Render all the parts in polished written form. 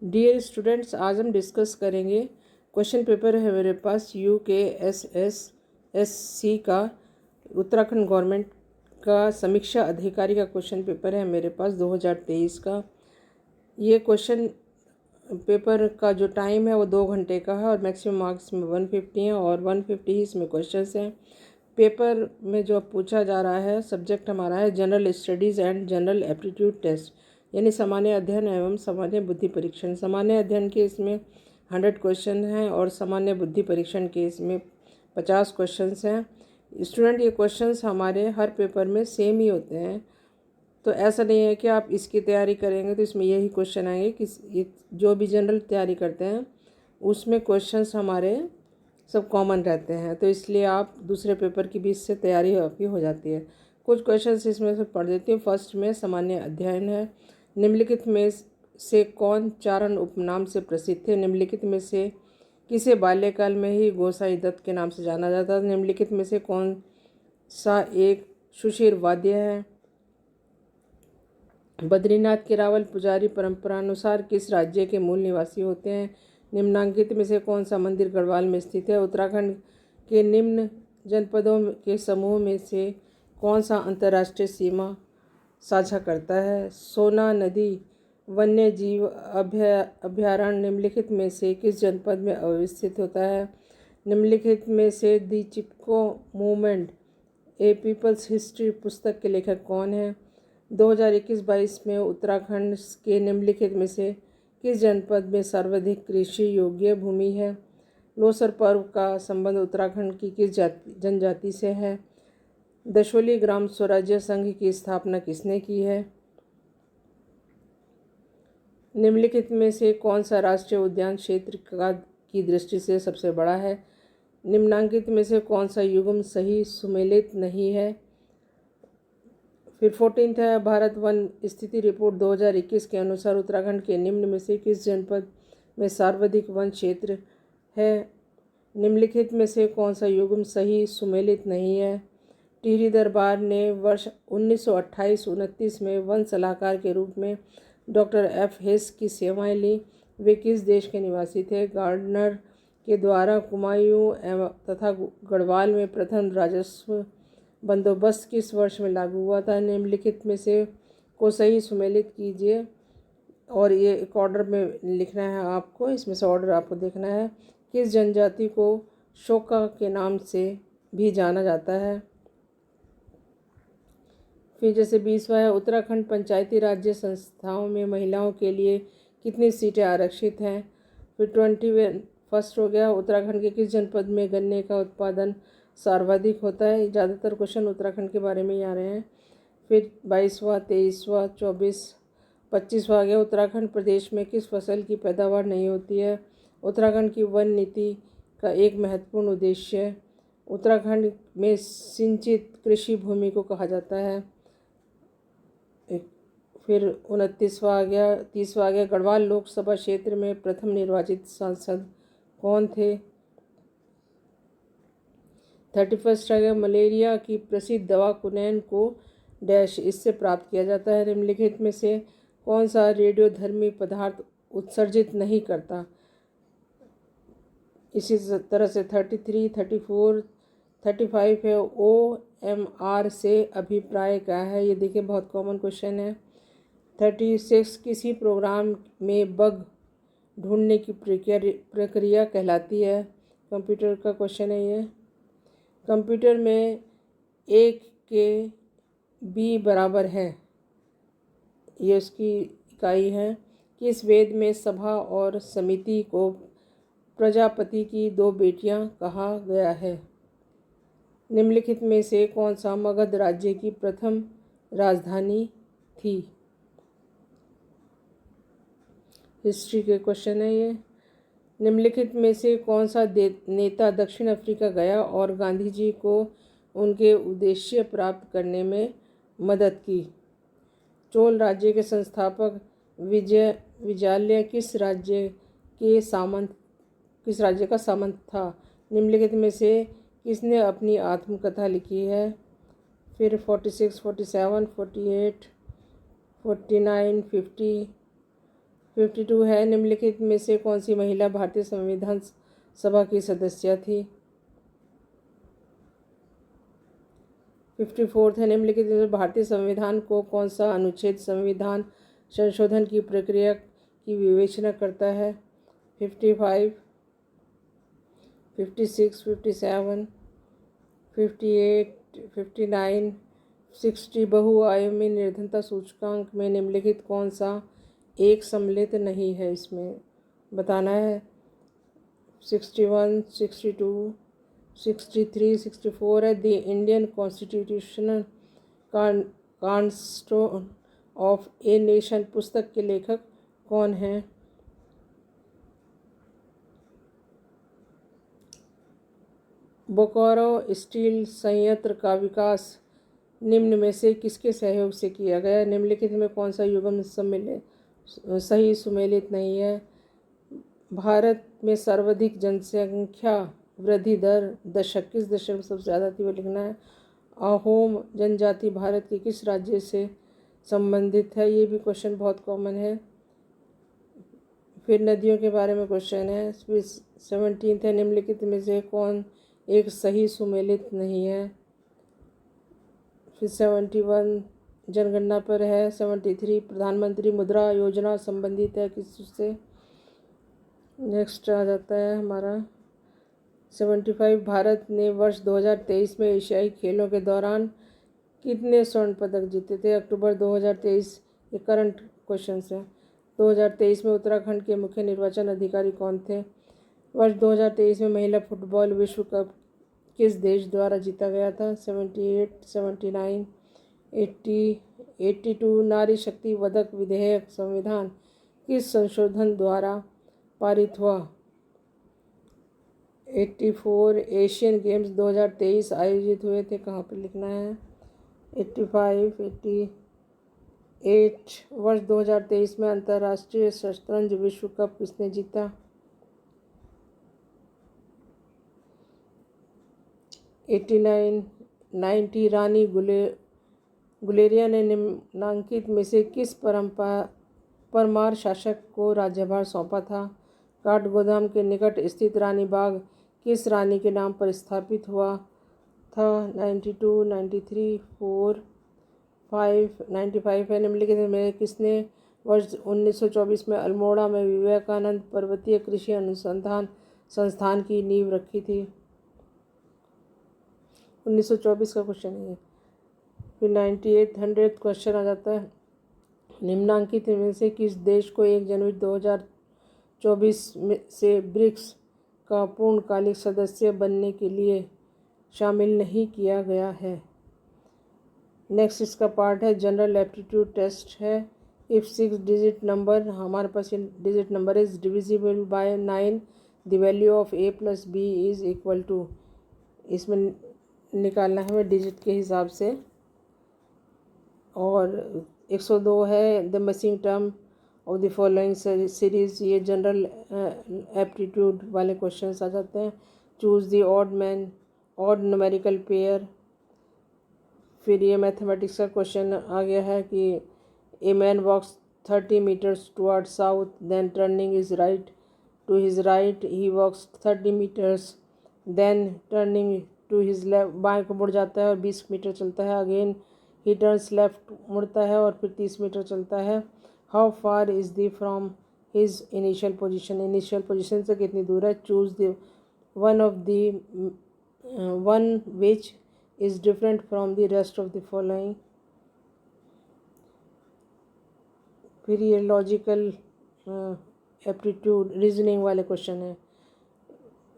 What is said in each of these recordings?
Dear students, आज हम discuss करेंगे क्वेश्चन पेपर है मेरे पास UKSSSC का उत्तराखंड गवर्नमेंट का समीक्षा अधिकारी का क्वेश्चन पेपर है मेरे पास 2023 का। ये क्वेश्चन पेपर का जो टाइम है वो 2 घंटे का है और मैक्सिमम मार्क्स में 150 हैं और 150 ही इसमें क्वेश्चंस हैं। पेपर में जो पूछा जा रहा है सब्जेक्ट हमारा है general studies and general aptitude test, यानी सामान्य अध्ययन एवं सामान्य बुद्धि परीक्षण। सामान्य अध्ययन के इसमें 100 क्वेश्चन हैं और सामान्य बुद्धि परीक्षण के इसमें 50 क्वेश्चंस हैं। स्टूडेंट, ये क्वेश्चंस हमारे हर पेपर में सेम ही होते हैं, तो ऐसा नहीं है कि आप इसकी तैयारी करेंगे तो इसमें यही क्वेश्चन आएंगे कि ये जो भी जनरल तैयारी करते हैं उसमें क्वेश्चंस हमारे सब कॉमन रहते हैं, तो इसलिए आप दूसरे पेपर की भी इससे तैयारी आपकी हो जाती है। कुछ क्वेश्चंस इसमें से पढ़ देती हूँ। फर्स्ट में सामान्य अध्ययन है। निम्नलिखित में से कौन चारण उपनाम से प्रसिद्ध थे? निम्नलिखित में से किसे बाल्यकाल में ही गोसाई दत्त के नाम से जाना जाता है? निम्नलिखित में से कौन सा एक सुशिर वाद्य है? बद्रीनाथ के रावल पुजारी परंपरानुसार किस राज्य के मूल निवासी होते हैं? निम्नांकित में से कौन सा मंदिर गढ़वाल में स्थित है? उत्तराखंड के निम्न जनपदों के समूह में से कौन सा अंतर्राष्ट्रीय सीमा साझा करता है? सोना नदी वन्य जीव अभयारण्य निम्नलिखित में से किस जनपद में अवस्थित होता है? निम्नलिखित में से the Chipko movement a people's history पुस्तक के लेखक कौन है? 2021-22 में उत्तराखंड के निम्नलिखित में से किस जनपद में सर्वाधिक कृषि योग्य भूमि है? लोसर पर्व का संबंध उत्तराखंड की किस जनजाति से है? दशोली ग्राम स्वराज्य संघ की स्थापना किसने की है? निम्नलिखित में से कौन सा राष्ट्रीय उद्यान क्षेत्र की दृष्टि से सबसे बड़ा है? निम्नांकित में से कौन सा युग्म सही सुमेलित नहीं है? फिर 14th है भारत वन स्थिति रिपोर्ट 2021 के अनुसार उत्तराखंड के निम्न में से किस जनपद में सर्वाधिक वन क्षेत्र है? निम्नलिखित में से कौन सा युग्म सही सुमेलित नहीं है? टिहरी दरबार ने वर्ष 1928-29 में वन सलाहकार के रूप में डॉक्टर F. हेस की सेवाएं ली। वे किस देश के निवासी थे? गार्डनर के द्वारा कुमायूं तथा गढ़वाल में प्रथम राजस्व बंदोबस्त किस वर्ष में लागू हुआ था? निम्नलिखित में से को सही सुमेलित कीजिए और ये एक ऑर्डर में लिखना है आपको, इसमें से ऑर्डर आपको देखना है। किस जनजाति को शोका के नाम से भी जाना जाता है? फिर जैसे 20वां है उत्तराखंड पंचायती राज्य संस्थाओं में महिलाओं के लिए कितनी सीटें आरक्षित हैं? फिर 21 हो गया उत्तराखंड के किस जनपद में गन्ने का उत्पादन सर्वाधिक होता है? ज़्यादातर क्वेश्चन उत्तराखंड के बारे में ही आ रहे हैं। फिर 22वां 23वां 24-25वां आ गया उत्तराखंड प्रदेश में किस फसल की पैदावार नहीं होती है? उत्तराखंड की वन नीति का एक महत्वपूर्ण उद्देश्य उत्तराखंड में सिंचित कृषि भूमि को कहा जाता है। फिर 29वां आ गया 30वां आ गया गढ़वाल लोकसभा क्षेत्र में प्रथम निर्वाचित सांसद कौन थे? 31 आ गया मलेरिया की प्रसिद्ध दवा कुनैन को डैश इससे प्राप्त किया जाता है? निम्नलिखित में से कौन सा रेडियोधर्मी पदार्थ उत्सर्जित नहीं करता? इसी तरह से 33, 34, 35 है OMR से अभिप्राय क्या है? ये देखिए बहुत कॉमन क्वेश्चन है। 36 किसी प्रोग्राम में बग ढूंढने की प्रक्रिया कहलाती है? कंप्यूटर का क्वेश्चन है ये। कंप्यूटर में 1 के B बराबर है, ये उसकी इकाई है। किस वेद में सभा और समिति को प्रजापति की 2 बेटियां कहा गया है? निम्नलिखित में से कौन सा मगध राज्य की प्रथम राजधानी थी? हिस्ट्री के क्वेश्चन है ये। निम्नलिखित में से कौन सा नेता दक्षिण अफ्रीका गया और गांधी जी को उनके उद्देश्य प्राप्त करने में मदद की? चोल राज्य के संस्थापक विजयालय किस राज्य का सामंत था? निम्नलिखित में से किसने अपनी आत्मकथा लिखी है? फिर 46, 47, 48, 49, 50 52 है, निम्नलिखित में से कौन सी महिला भारतीय संविधान सभा की सदस्य थी। 54 है, निम्नलिखित में से भारतीय संविधान को कौन सा अनुच्छेद संविधान संशोधन की प्रक्रिया की विवेचना करता है। 55, 56, 57, 58, 59, 60 बहुआयामी निर्धनता सूचकांक में निम्नलिखित कौन सा एक सम्मिलित नहीं है, इसमें बताना है। 61, 62, 63, 64 है। The Indian constitutional cornerstone of a nation पुस्तक के लेखक कौन हैं। बोकारो स्टील संयंत्र का विकास निम्न में से किसके सहयोग से किया गया। निम्नलिखित में कौन सा युग्म सही सुमेलित नहीं है। भारत में सर्वाधिक जनसंख्या वृद्धि दर दशक किस दशक में सबसे ज़्यादा थी, वो लिखना है। अहोम जनजाति भारत के किस राज्य से संबंधित है, ये भी क्वेश्चन बहुत कॉमन है। फिर नदियों के बारे में क्वेश्चन है। फिर 17 है, निम्नलिखित में से कौन एक सही सुमेलित नहीं है। फिर 71 जनगणना पर है। 73 प्रधानमंत्री मुद्रा योजना संबंधित है किससे। नेक्स्ट आ जाता है हमारा 75 भारत ने वर्ष 2023 में एशियाई खेलों के दौरान कितने स्वर्ण पदक जीते थे। अक्टूबर 2023 ये करंट क्वेश्चन है। 2023 में उत्तराखंड के मुख्य निर्वाचन अधिकारी कौन थे। वर्ष 2023 में महिला फुटबॉल विश्व कप किस देश द्वारा जीता गया था। 78, 79, 80, 82 नारी शक्ति पदक विधेयक संविधान किस संशोधन द्वारा पारित हुआ। 84 एशियन गेम्स 2023 आयोजित हुए थे, कहाँ पर लिखना है। 85, 88 वर्ष 2023 में अंतर्राष्ट्रीय शतरंज विश्व कप किसने जीता। 89, 90 रानी गुलेरिया ने निम्नांकित में से किस परमार शासक को राज्यभार सौंपा था। काठगोदाम के निकट स्थित रानी बाग किस रानी के नाम पर स्थापित हुआ था। 92, 93, 4, 5, 95 है, निम्नलिखित में किसने वर्ष 1924 में अल्मोड़ा में विवेकानंद पर्वतीय कृषि अनुसंधान संस्थान की नींव रखी थी। 1924 का क्वेश्चन है। फिर 98 क्वेश्चन आ जाता है। निम्नांकित में से किस देश को 1 जनवरी 2024 से ब्रिक्स का पूर्णकालिक सदस्य बनने के लिए शामिल नहीं किया गया है। नेक्स्ट इसका पार्ट है जनरल एप्टीट्यूड टेस्ट है। इफ़ 6 डिजिट नंबर हमारे पास digit number is divisible by 9 the value of a + b is equal to, इसमें निकालना है हमें डिजिट के हिसाब से। और 102 है the missing term of the following series, ये जनरल एप्टीट्यूड वाले क्वेश्चंस आ जाते हैं। Choose the odd numerical pair. फिर ये मैथमेटिक्स का क्वेश्चन आ गया है कि a man walks 30 metres toward south then turning is right to his right he walks 30 metres then turning to his left, बाएँ को मुड़ जाता है और 20 मीटर चलता है। अगेन ही टर्न्स लेफ्ट, मुड़ता है और फिर 30 मीटर चलता है। How far is the from his initial position, initial position से कितनी दूर है। Choose the one which is different from the rest of the following। फिर ये लॉजिकल एप्टीट्यूड रीजनिंग वाले क्वेश्चन हैं।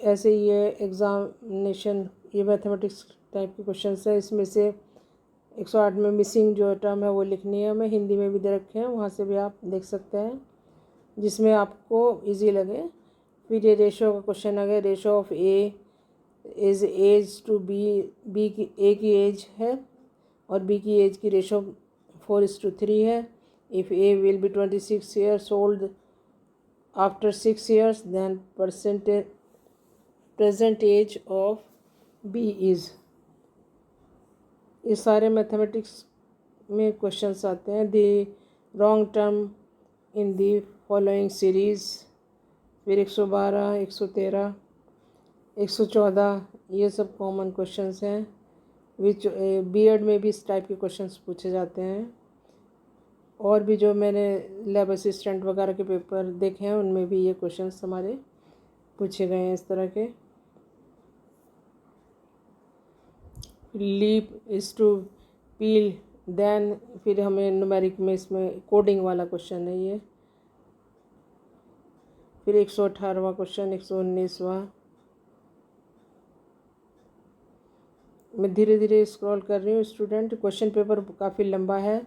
ऐसे ये एग्जामिनेशन ये मैथमेटिक्स टाइप के क्वेश्चन है। इसमें से 108 में मिसिंग जो टर्म है वो लिखनी है, मैं हिंदी में भी दे रखे हैं, वहाँ से भी आप देख सकते हैं जिसमें आपको इजी लगे। फिर ये रेशो का क्वेश्चन आ गया। Ratio of A is age to B की ए की एज है और बी की एज की रेशो 4:3 है। If A will be 26 years old after 6 years then present age of B is. ये सारे मैथमेटिक्स में क्वेश्चंस आते हैं। The wrong term in the following series. फिर 112, 113, 114, ये सब कॉमन क्वेश्चंस हैं विच बीएड में भी इस टाइप के क्वेश्चंस पूछे जाते हैं। और भी जो मैंने लैब असिस्टेंट वगैरह के पेपर देखे हैं उनमें भी ये क्वेश्चंस हमारे पूछे गए हैं इस तरह के। Leap is to peel then, फिर हमें न्यूमेरिक में इसमें कोडिंग वाला क्वेश्चन है ये। फिर 118वां क्वेश्चन, 119वां। मैं धीरे धीरे स्क्रॉल कर रही हूँ स्टूडेंट। क्वेश्चन पेपर काफ़ी लंबा है,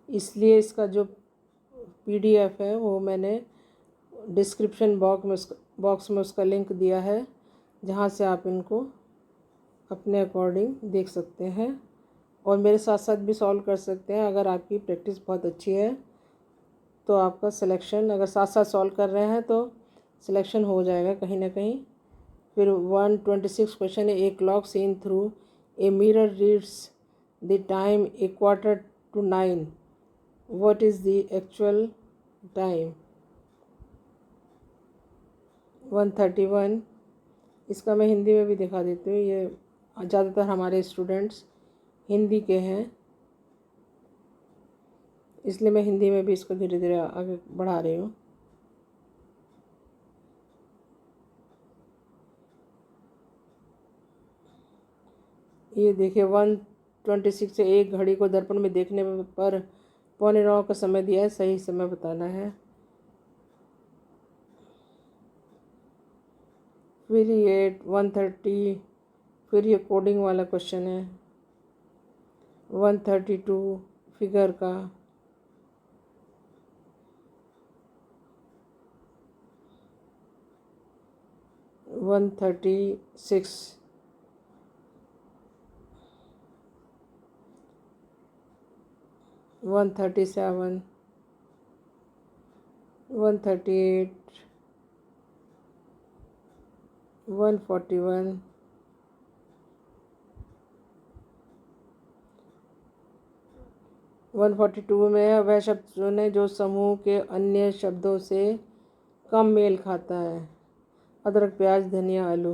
इसलिए इसका जो पीडीएफ है वो मैंने डिस्क्रिप्शन बॉक्स में उसका लिंक दिया है, जहाँ से आप इनको अपने अकॉर्डिंग देख सकते हैं और मेरे साथ साथ भी सॉल्व कर सकते हैं। अगर आपकी प्रैक्टिस बहुत अच्छी है तो आपका सिलेक्शन, अगर साथ साथ सॉल्व कर रहे हैं तो सिलेक्शन हो जाएगा कहीं ना कहीं। फिर 126 क्वेश्चन है। A clock seen through a mirror reads the time 8:45। What is the actual time? 131। इसका मैं हिंदी में भी दिखा देती हूँ। ये ज़्यादातर हमारे स्टूडेंट्स हिंदी के हैं, इसलिए मैं हिंदी में भी इसको धीरे धीरे आगे बढ़ा रही हूँ। ये देखिए 126 से एक घड़ी को दर्पण में देखने पर 8:45 का समय दिया है, सही समय बताना है। फिर ये 130, फिर ये कोडिंग वाला क्वेश्चन है 132 फिगर का। वन 137, 138, 141, 142 में वह शब्द चुनें जो समूह के अन्य शब्दों से कम मेल खाता है। अदरक, प्याज, धनिया, आलू।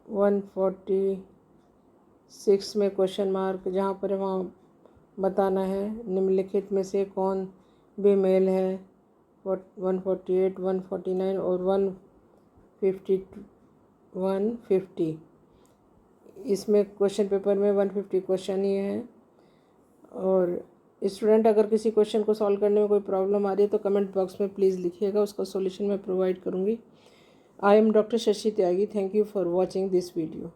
146 में क्वेश्चन मार्क, जहाँ पर वहाँ बताना है निम्नलिखित में से कौन बेमेल है। 148, 149 और 150। इसमें क्वेश्चन पेपर में 150 क्वेश्चन ही है। और स्टूडेंट अगर किसी क्वेश्चन को सॉल्व करने में कोई प्रॉब्लम आ रही है तो कमेंट बॉक्स में प्लीज़ लिखिएगा, उसका सॉल्यूशन मैं प्रोवाइड करूँगी। I am doctor Shashi Tyagi. Thank you for watching this video.